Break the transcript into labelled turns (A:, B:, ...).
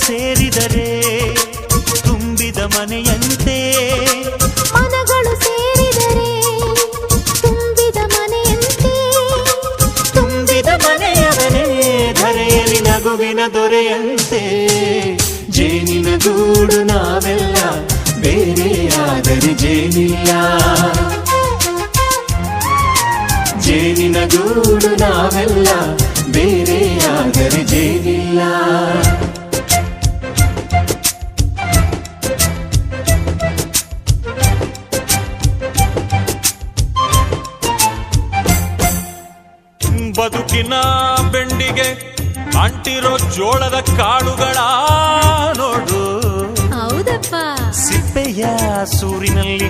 A: ಸೇರಿದರೆ ತುಂಬಿದ ಮನೆಯಂತೆ,
B: ಮನಗಳು ಸೇರಿದರೆ ತುಂಬಿದ ಮನೆಯಂತೆ,
A: ತುಂಬಿದ ಮನೆಯವನೇ ಧರೆಯಲ್ಲಿ ನಗುವಿನ ದೊರೆಯಂತೆ. ಜೇನಿನ ಗೂಡು ನಾವೆಲ್ಲ, ಬೇರೆಯಾದರೆ ಜೇನಿಲ್ಲ. ಜೇನಿನ ಗೂಡು ನಾವೆಲ್ಲ, ಬೇರೆಯಾದರೆ ಜೇನಿಲ್ಲ.
C: ಬದುಕಿನ ಬೆಂಡಿಗೆ ಅಂಟಿರೋ ಜೋಳದ ಕಾಳುಗಳ ನೋಡು,
B: ಹೌದಪ್ಪ.
A: ಸಿಪ್ಪೆಯ ಸೂರಿನಲ್ಲಿ